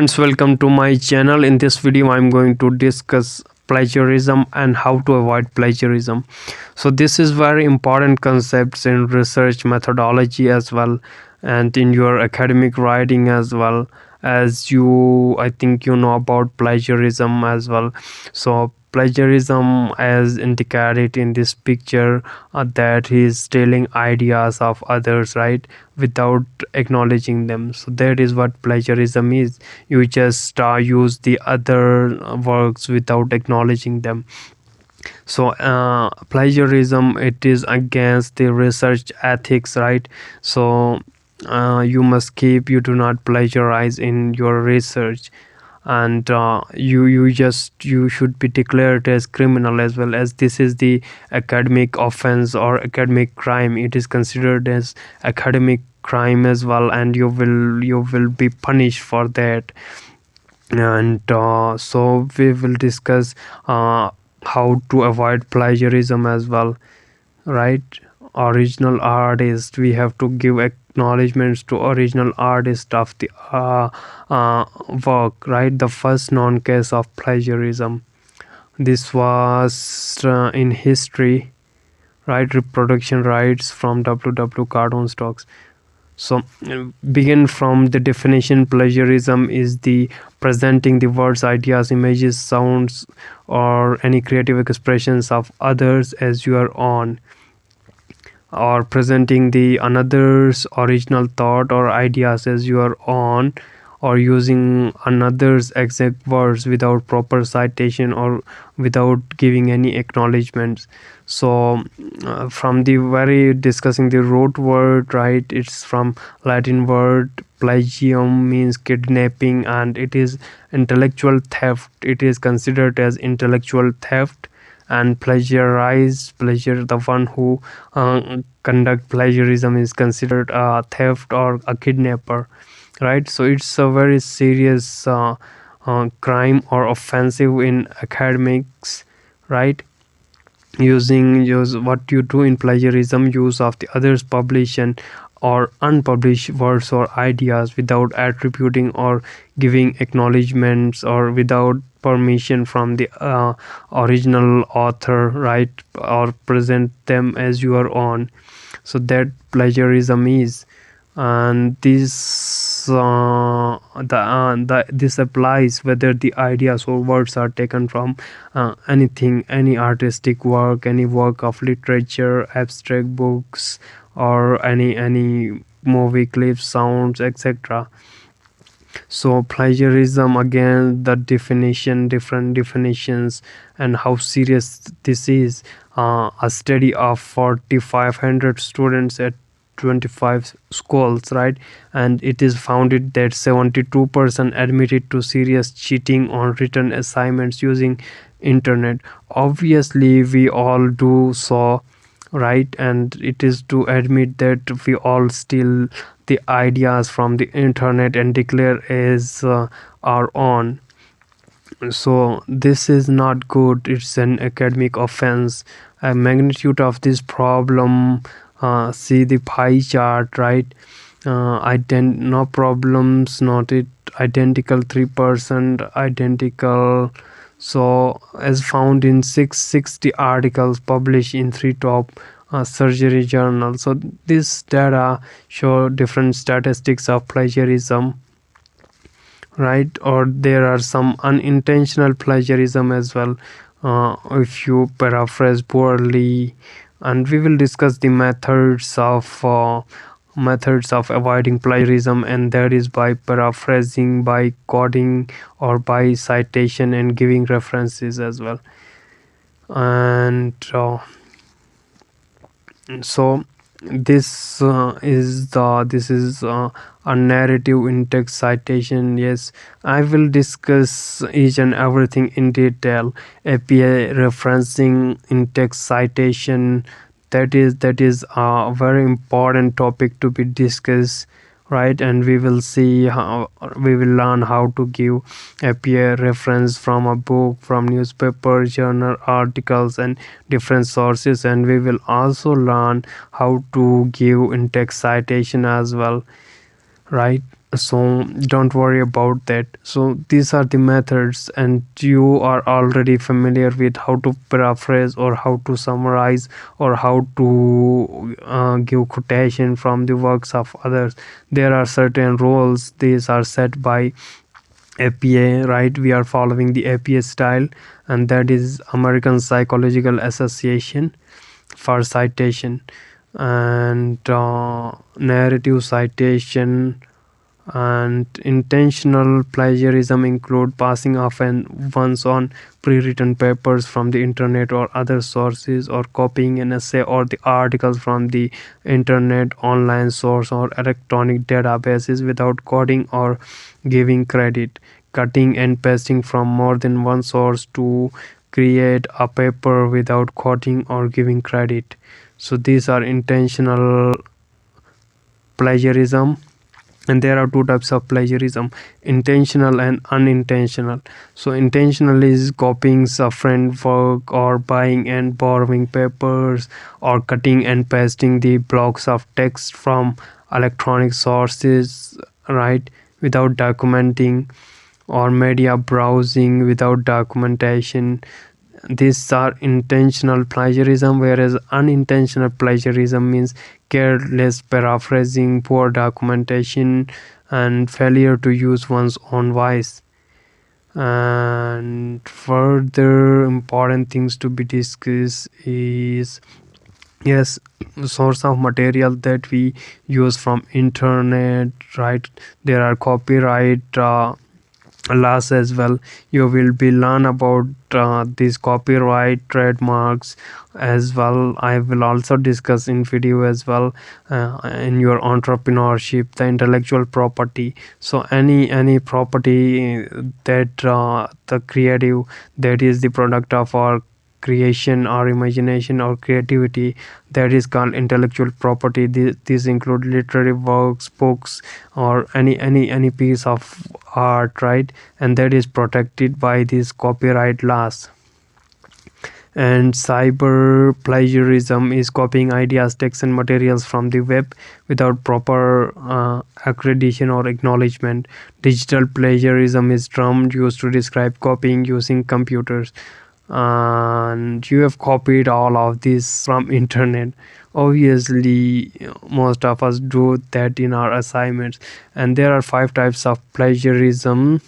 friends, welcome to my channel. In this video I'm going to discuss plagiarism and how to avoid plagiarism. So this is very important concepts in research methodology as well, and in your academic writing as well. As you, I think you know about plagiarism as well. So plagiarism, as indicated in this picture, that he is stealing ideas of others, right, without acknowledging them. So that is what plagiarism is. You just use the other works without acknowledging them. So plagiarism, it is against the research ethics, right? So you do not plagiarize in your research, and you should be declared as criminal as well, as this is the academic offense or academic crime. It is considered as academic crime as well, and you will be punished for that. And so we will discuss how to avoid plagiarism as well, right? Original artist, we have to give acknowledgements to original artist of the work, right? The first known case of plagiarism, this was in history, right? Reproduction rights from ww cartoon stocks. So begin from the definition. Plagiarism is the presenting the words, ideas, images, sounds, or any creative expressions of others as your own, or presenting the another's original thought or ideas as your own, or using another's exact words without proper citation or without giving any acknowledgements. So from the very discussing the root word, right, it's from Latin word plagium, means kidnapping, and it is intellectual theft. It is considered as intellectual theft. And pleasure, the one who conduct plagiarism, is considered a theft or a kidnapper, right? So it's a very serious crime or offensive in academics, right? Use what you do in plagiarism, use of the others published and or unpublished words or ideas without attributing or giving acknowledgements, or without permission from the original author, right, or present them as your own. So that plagiarism is. And this applies whether the ideas or words are taken from anything, any artistic work, any work of literature, abstract books, or any movie clips, sounds, etc. So plagiarism, again, the definition, different definitions, and how serious this is. A study of 4,500 students at 25 schools, right, and it is founded that 72% admitted to serious cheating on written assignments using internet. Obviously we all do so, right? And it is to admit that we all steal the ideas from the internet and declare as our own. So this is not good. It's an academic offense. A magnitude of this problem, see the pie chart, right? No problems noted, identical 3%, identical. So as found in 660 articles published in 3 top surgery journals. So this data show different statistics of plagiarism, right? Or there are some unintentional plagiarism as well, if you paraphrase poorly. And we will discuss the methods of avoiding plagiarism, and that is by paraphrasing, by quoting, or by citation and giving references as well. And so this is a narrative in text citation. Yes, I will discuss each and everything in detail. API referencing in text citation, that is a very important topic to be discussed, right? And we will learn how to give API reference from a book, from newspaper, journal articles, and different sources. And we will also learn how to give in-text citation as well, right? so don't worry about that. So these are the methods, and you are already familiar with how to paraphrase or how to summarize or how to give quotation from the works of others. There are certain rules, these are set by APA, right? We are following the APA style, and that is American Psychological Association for citation. And narrative citation and intentional plagiarism include passing off one's on pre-written papers from the internet or other sources, or copying an essay or the articles from the internet, online source, or electronic databases without coding or giving credit. Cutting and pasting from more than one source to create a paper without quoting or giving credit. So these are intentional plagiarism. And there are two types of plagiarism: intentional and unintentional. So intentional is copying a friend work, or buying and borrowing papers, or cutting and pasting the blocks of text from electronic sources, right, without documenting, or media browsing without documentation. These are intentional plagiarism, whereas unintentional plagiarism means careless paraphrasing, poor documentation, and failure to use one's own voice. And further important things to be discussed is, yes, source of material that we use from internet, right? There are copyright laws as well. You will be learn about these copyright trademarks as well. I will also discuss in video as well, in your entrepreneurship, the intellectual property. So any property that the creative, that is the product of our creation or imagination or creativity, that is called intellectual property. These include literary works, books, or any piece of art, right? And that is protected by these copyright laws. And cyber plagiarism is copying ideas, texts, and materials from the web without proper accreditation or acknowledgement. Digital plagiarism is term used to describe copying using computers. And you have copied all of this from internet. Obviously, most of us do that in our assignments. And there are 5 types of plagiarism,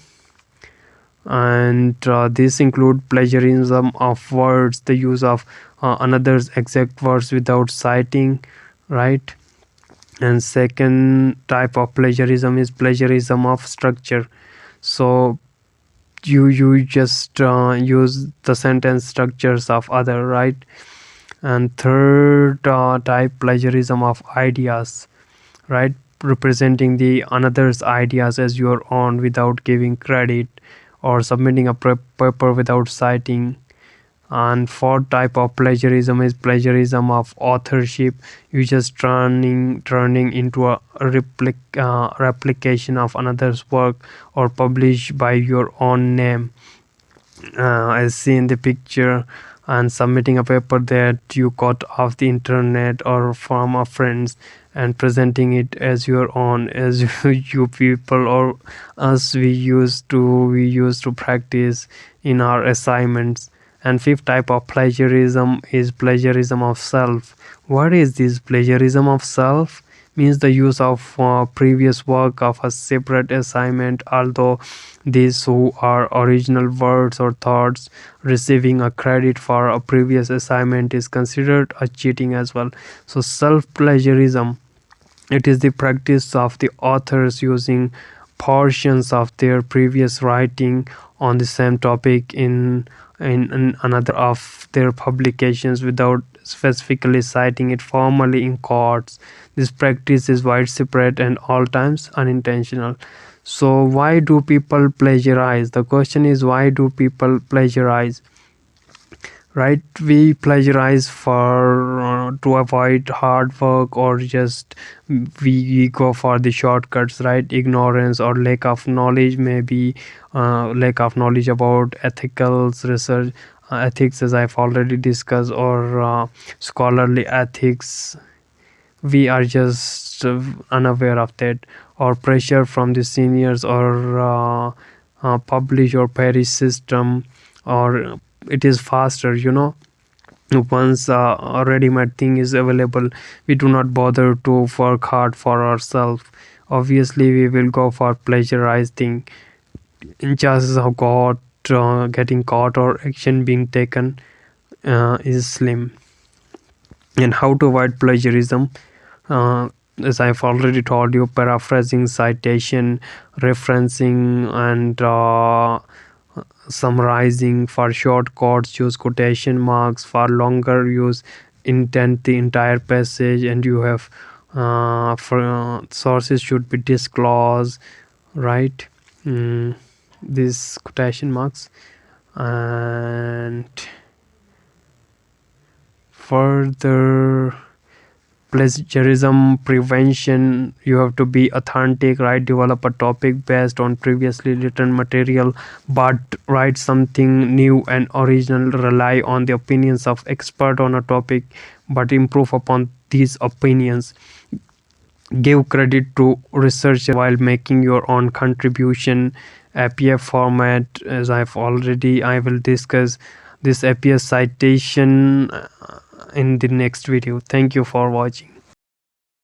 and these include plagiarism of words, the use of another's exact words without citing, right? And second type of plagiarism is plagiarism of structure. So you just use the sentence structures of other, right? And third type, plagiarism of ideas, right? Representing the another's ideas as your own without giving credit, or submitting a paper without citing. And fourth type of plagiarism is plagiarism of authorship. You just turning into a replication of another's work, or publish by your own name, as seen in the picture. And submitting a paper that you got off the internet or from a friends, and presenting it as your own, as you people or us we used to practice in our assignments. And fifth type of plagiarism is plagiarism of self. What is this plagiarism of self? Means the use of previous work of a separate assignment, although these who are original words or thoughts. Receiving a credit for a previous assignment is considered a cheating as well. So self plagiarism, it is the practice of the authors using portions of their previous writing on the same topic in another of their publications without specifically citing it formally in courts. This practice is widespread and all times unintentional. So why do people plagiarize? The question is, why do people plagiarize? Right, we plagiarize for to avoid hard work, or just we go for the shortcuts, right? Ignorance or lack of knowledge, maybe lack of knowledge about ethicals research, ethics, as I've already discussed, or scholarly ethics, we are just unaware of that, or pressure from the seniors, or publish or perish system, or it is faster, once a ready-made thing is available, we do not bother to work hard for ourselves. Obviously we will go for plagiarizing. Chances of getting caught or action being taken is slim. And how to avoid plagiarism? uh, as I've already told you, paraphrasing, citation, referencing, and summarizing. For short quotes, use quotation marks. For longer, use indent the entire passage. And you have for sources should be disclosed, right? These quotation marks. And further, plagiarism prevention, you have to be authentic, right? Develop a topic based on previously written material, but write something new and original. Rely on the opinions of expert on a topic, but improve upon these opinions. Give credit to researcher while making your own contribution. APA format, as I will discuss this APA citation in the next video. Thank you for watching.